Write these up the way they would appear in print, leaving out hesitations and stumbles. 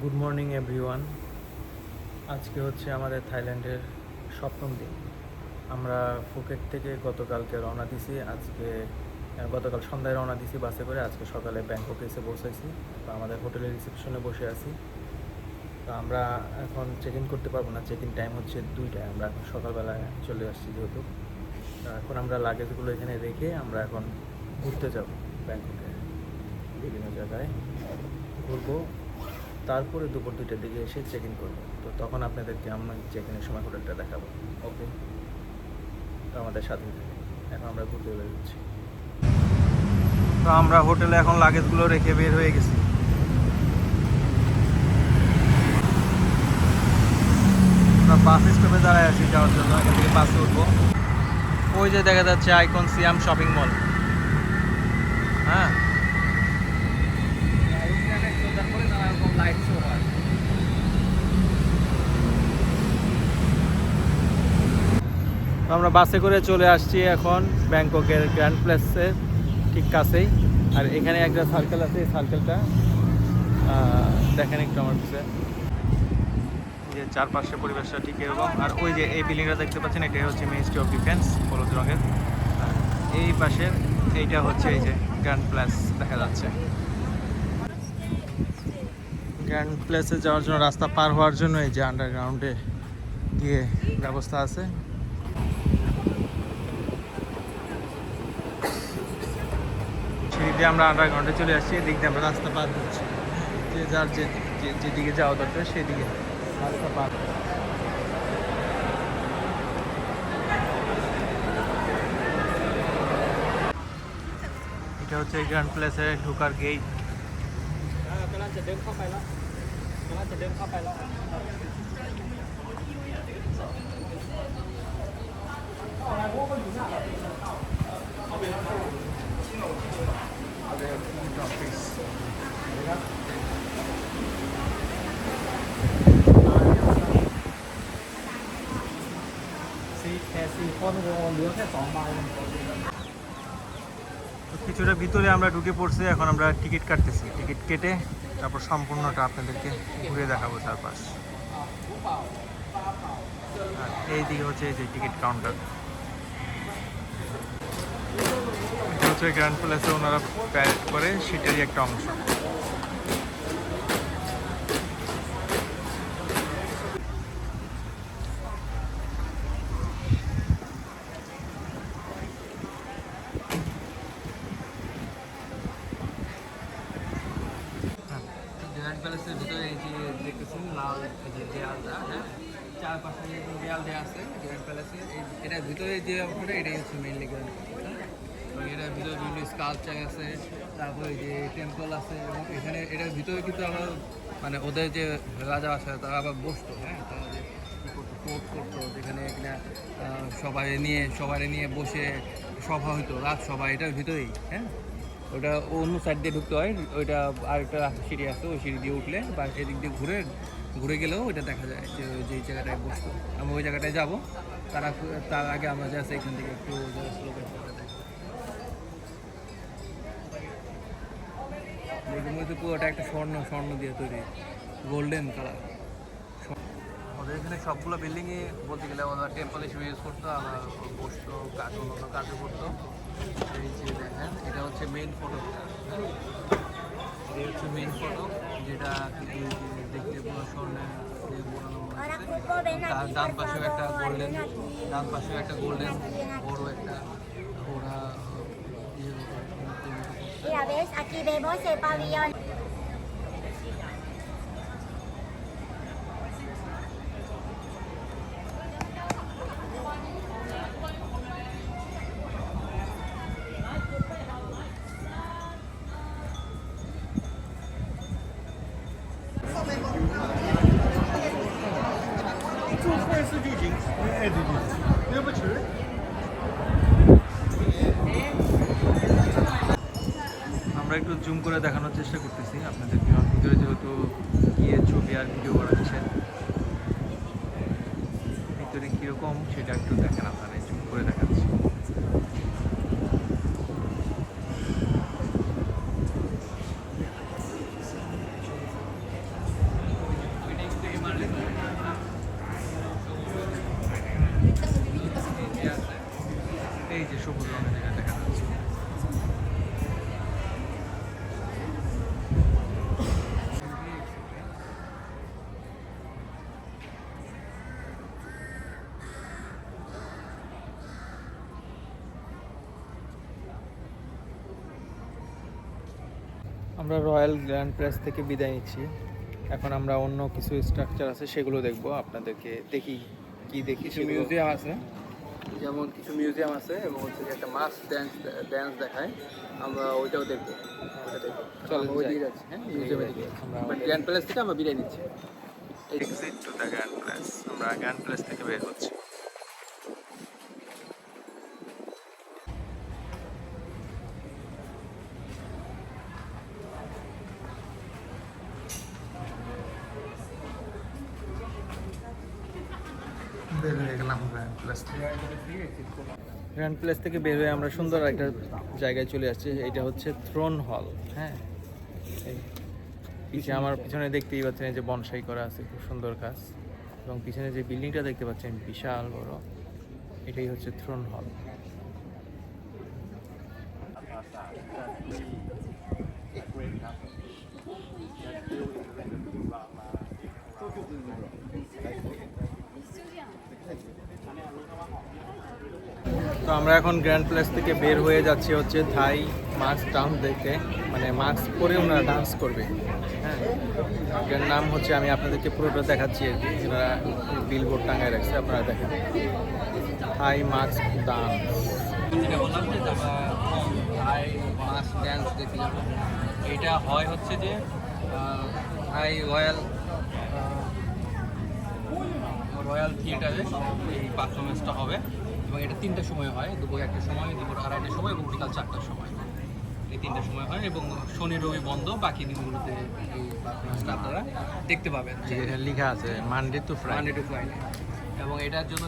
Good morning everyone. আজকে হচ্ছে আমাদের থাইল্যান্ডের সপ্তম দিন। আমরা ফুকেট থেকে গতকালকে রওনা দিছি। গতকাল সন্ধ্যায় রওনা দিছি বাসে করে। আজকে সকালে ব্যাংককে এসে পৌঁছাইছি। তো আমাদের হোটেলের রিসেপশনে বসে আছি। তো আমরা এখন চেক ইন করতে পারবো না, চেক ইন টাইম হচ্ছে 2টায়। আমরা এখন সকালবেলায় চলে আসছি যেহেতু। এখন আমরা লাগেজগুলো এখানে রেখে আমরা এখন ঘুরতে যাব ব্যাংককে, বিভিন্ন জায়গায় ঘুরবো। তারপরে দুপুর 2টার দিকে এসে চেক ইন করবো। তো তখন আপনাদেরকে আমরা চেক ইনের সময় হোটেলটা দেখাবো। ওকে, তো আমাদের সাথে থাকে। এখন আমরা ঘুরতে বেরোচ্ছি। তো আমরা হোটেলে এখন লাগেজগুলো রেখে বের হয়ে গেছি। আমরা বাস স্টপে দাঁড়ায় আছি যাওয়ার জন্য। এখান থেকে বাসে উঠবো। ওই যে দেখা যাচ্ছে আইকন সিয়াম শপিং মল। হ্যাঁ, আমরা বাসে করে চলে আসছি এখন ব্যাংককের গ্র্যান্ড প্লেসের ঠিক কাছেই। আর এখানে একটা সার্কেল আছে, এই সার্কেলটা দেখেন একটু আমার কাছে, যে চারপাশে পরিবেশটা ঠিক এরকম। আর ওই যে এই বিল্ডিংটা দেখতে পাচ্ছেন, এটাই হচ্ছে মিনিস্ট্রি অফ ডিফেন্স, হলুদ রঙের। আর এই পাশের এইটা হচ্ছে এই যে গ্র্যান্ড প্লেস দেখা যাচ্ছে। গ্র্যান্ড প্লেসে যাওয়ার জন্য রাস্তা পার হওয়ার জন্য এই যে আন্ডারগ্রাউন্ডে গিয়ে ব্যবস্থা আছে। সিঁড়ি দিয়ে আমরা আন্ডারগ্রাউন্ডে চলে আসছি। এদিক দিয়ে আমরা রাস্তা পার করছি, যে যার যেদিকে যাওয়া দরকার সেদিকে রাস্তা পার। এটা হচ্ছে গ্র্যান্ড প্লেসে ঢোকার গেট। কিছুটা ভিতরে আমরা ঢুকে পড়ছি। এখন আমরা টিকিট কাটতেছি। টিকিট কেটে তারপর সম্পূর্ণটা আপনাদেরকে ঘুরে দেখাবো চারপাশ। আর এই দিকে হচ্ছে এই যে টিকিট কাউন্টার। এটা হচ্ছে গ্র্যান্ড প্যালেসে ওনারা প্যারেড করে সেটারই একটা অংশ। গ্র্যান্ড প্যালেসের ভিতরে এই যে দেখতেছেন লাল যে দেয়ালটা, হ্যাঁ, চারপাশে দেয়াল দেওয়া আছে গ্র্যান্ড প্যালেসের। এটার ভিতরে যে অংশটা এটাই হচ্ছে মেইনলি গ্র্যান্ড প্যালেস। এটার ভিতরে বিভিন্ন স্কাল্পচার আছে, তারপরে যে টেম্পল আছে, এবং এখানে এটার ভিতরে কিন্তু আবার মানে ওদের যে রাজা আছে তারা আবার বসতো, হ্যাঁ, তারা যে কোর্ট করতো, যেখানে কিনা সবাই নিয়ে বসে সভা হইতো, রাজসভা এটার ভিতরেই, হ্যাঁ। ওটা অন্য সাইড দিয়ে ঢুকতে হয়, ওইটা আরেকটা সিঁড়ি আছে, ওই সিঁড়ি দিয়ে উঠলে বা এদিক দিয়ে ঘুরে গেলেও ওইটা দেখা যায় যে যেই জায়গাটায় বসতো। আমরা ওই জায়গাটায় যাবো। তার আগে আমরা জাস্ট এখান থেকে একটু দেখুন, মধ্যে পুরোটা একটা স্বর্ণ দিয়ে তৈরি, গোল্ডেন কালার। ওদের এখানে সবগুলো বিল্ডিংই বলতে গেলে ওরা টেম্পল হিসেবে ইউজ করতো, আমরা বসতো, অন্য কাজও করতো। এই যে দেখেন, এটা হচ্ছে মেইন ফটো। এই হচ্ছে মেইন ফটো, যেটা কিন্তু দেখতে পুরো স্বর্ণের তার ডান পাশেও একটা গোল্ডেন বড় একটা ওরা Mira, ves, aquí vemos el pabellón. আমরা একটু জুম করে দেখানোর চেষ্টা করতেছি আপনাদেরকে, ভিতরে যেহেতু গিয়ে ছবি আর ভিডিও বানাচ্ছেন, ভিতরে কীরকম সেটা একটু দেখেন, আপনারা জুম করে দেখাচ্ছি। আমরা রয়্যাল গ্র্যান্ড প্রেস থেকে বিদায় নিচ্ছি। এখন আমরা অন্য কিছু স্ট্রাকচার আছে সেগুলো দেখব, আপনাদেরকে দেখি কি দেখি। কিছু মিউজিয়াম আছে, যেমন কিছু মিউজিয়াম আছে এবং হচ্ছে যে একটা মাস ড্যান্স দেখায়, আমরা ওইটাও দেখবো। চলেন ওই যাই। দিকে যাচ্ছি, হ্যাঁ মিউজিয়ামের দিকে। বাট গ্র্যান্ড প্যালেস থেকে আমরা বিদায় নিচ্ছি। Exit to the grand place. আমরা গ্র্যান্ড প্লেস থেকে বের হচ্ছি। বের হয়ে গেলাম গ্র্যান্ড প্লেস থেকে। গ্র্যান্ড প্লেস থেকে বের হয়ে আমরা সুন্দর একটা জায়গায় চলে আসছি। এটা হচ্ছে থ্রোন হল। হ্যাঁ, এই পিছনে আমার পিছনে দেখতেই পাচ্ছেন এই যে বনসাই করা আছে, খুব সুন্দর কাজ। এবং পিছনে যে বিল্ডিংটা দেখতে পাচ্ছেন বিশাল বড়, এটাই হচ্ছে থ্রোন হল। তো আমরা এখন গ্র্যান্ড প্লেস থেকে বের হয়ে যাচ্ছি হচ্ছে থাই মাস্ক ডান্স দেখতে, মানে মাস্ক পরে ওনারা ডান্স করবে। হ্যাঁ, এটার নাম হচ্ছে, আমি আপনাদেরকে পুরোটা দেখাচ্ছি আর কি, এনারা বিলবোর্ড টাঙায় রাখছে, আপনারা দেখেন থাই মাস্ক ডান্স। যেটা বললাম যে আমরা থাই মাস ড্যান্স দেখতে যাবো। এইটা হয় হচ্ছে যে থাই রয়্যাল থিয়েটারে এই পারফরমেন্সটা হবে এবং এটা 3টার সময় হয়, দুপুর 1টার সময়, দুপুর 2:30টার সময় এবং বিকাল 4টার সময়। এই 3টার সময় হয় এবং শনি রবি বন্ধ, বাকি দিনগুলোতে এই পারফরমেন্সটা আপনারা দেখতে পাবেন। যেটা লেখা আছে Monday to Monday to Friday. এবং এটার জন্য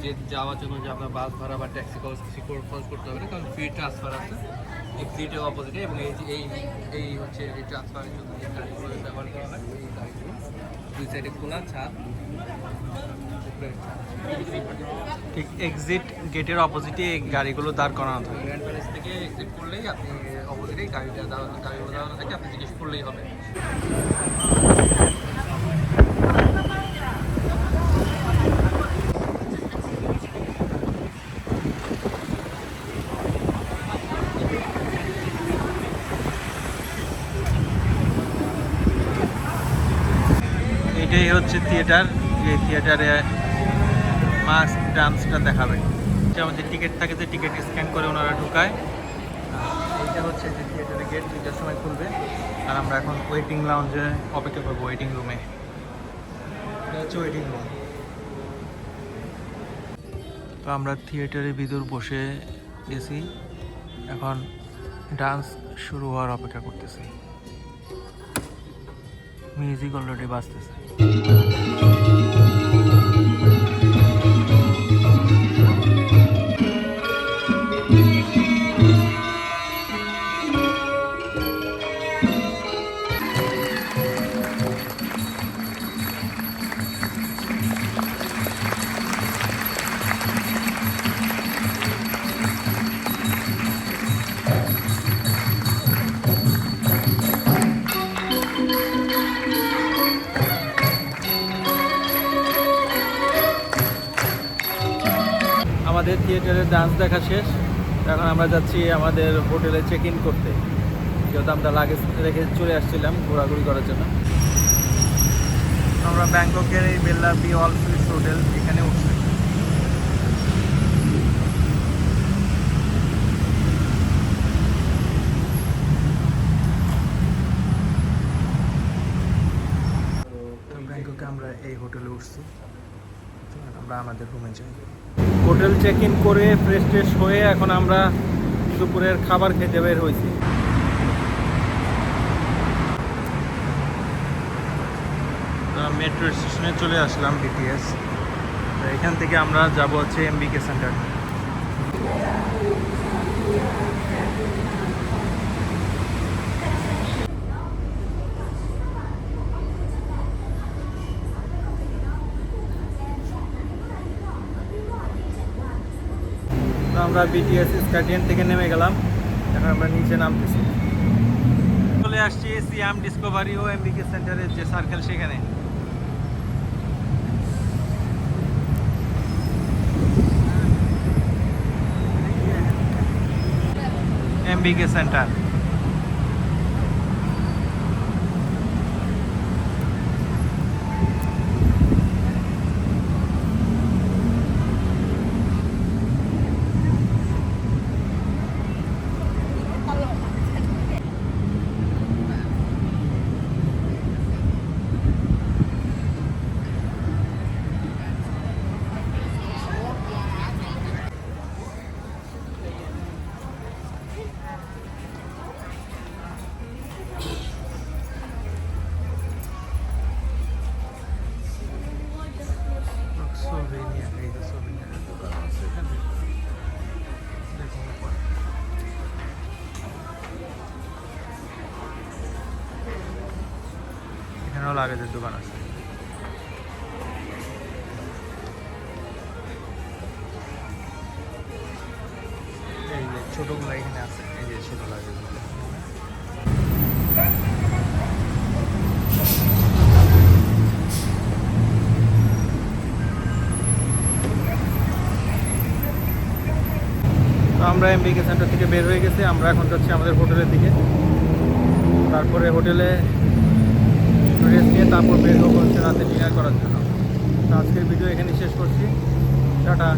যে যাওয়ার জন্য যে আপনার বাস ভাড়া বা ট্যাক্সি খরচ করতে হবে না, কারণ ফ্রি ট্রান্সফার আছে এক্সিটের অপোজিটে। এবং এই হচ্ছে এই ট্রান্সফারের জন্য যে গাড়িগুলো ব্যবহার করা হয়, এই গাড়িগুলো দুই সাইডে খোলা ছাদ, ঠিক এক্সিট গেটের অপোজিটে এই গাড়িগুলো দাঁড় করানো থাকে। গ্র্যান্ড প্যালেস থেকে এক্সিট করলেই আপনি অপোজিটেই গাড়িগুলো দাঁড়ানো থাকে, আপনি জিজ্ঞেস করলেই হবে। এটাই হচ্ছে থিয়েটার, এই থিয়েটারে মাস্ক ডান্সটা দেখাবে। যে আমাদের টিকিট থাকে, যে টিকিট স্ক্যান করে ওনারা ঢুকায়। এইটা হচ্ছে যে থিয়েটারের গেট 2টার সময় খুলবে, আর আমরা এখন ওয়েটিং লাউঞ্জে অপেক্ষা করবো, ওয়েটিং রুমে। এটা হচ্ছে ওয়েটিং রুম। তো আমরা থিয়েটারের ভিতর বসে গেছি, এখন ডান্স শুরু হওয়ার অপেক্ষা করতেছি। মিউজিক অলরেডি বাজতেছে। আমাদের থিয়েটারের ডান্স দেখা শেষ, এখন আমরা যাচ্ছি আমাদের হোটেলে চেক ইন করতে, যেহেতু আমরা লাগেজ রেখে চলে আসছিলাম ঘোরাঘুরি করার জন্য। আমরা ব্যাংককের এই বেল্লা বি অল সুইস হোটেল এখানে উঠছি। ব্যাংককে আমরা এই হোটেলে উঠছি, আমরা আমাদের রুমে যাই। হোটেল চেক ইন করে ফ্রেশ ট্রেশ হয়ে এখন আমরা দুপুরের খাবার খেতে বের হয়েছি। মেট্রো স্টেশনে চলে আসলাম, বিটিএস। এখান থেকে আমরা যাব হচ্ছে এমবিকে সেন্টার। আমরা বিটিএস স্কাটিয়ান থেকে নেমে গেলাম, এখন আমরা নিচে নামতেছি। চলে আসছি সিয়াম ডিসকভারি ও এমবিকে সেন্টারের যে সার্কেল, সেখানে। এমবিকে সেন্টার। এখানেও লাগেজের দোকান আছে। এই যে ছোটোগুলো এখানে আছে, এই যে ছোটো লাগেজ। তো আমরা এমবিকে সেন্টার থেকে বের হয়ে গেছি, আমরা এখন যাচ্ছি আমাদের হোটেলের দিকে। তারপরে হোটেলে রেস্ট নিয়ে তারপর বের হবো হচ্ছে রাতে ডিনার করার জন্য। তো আজকের ভিডিও এখানে শেষ করছি, টাটা।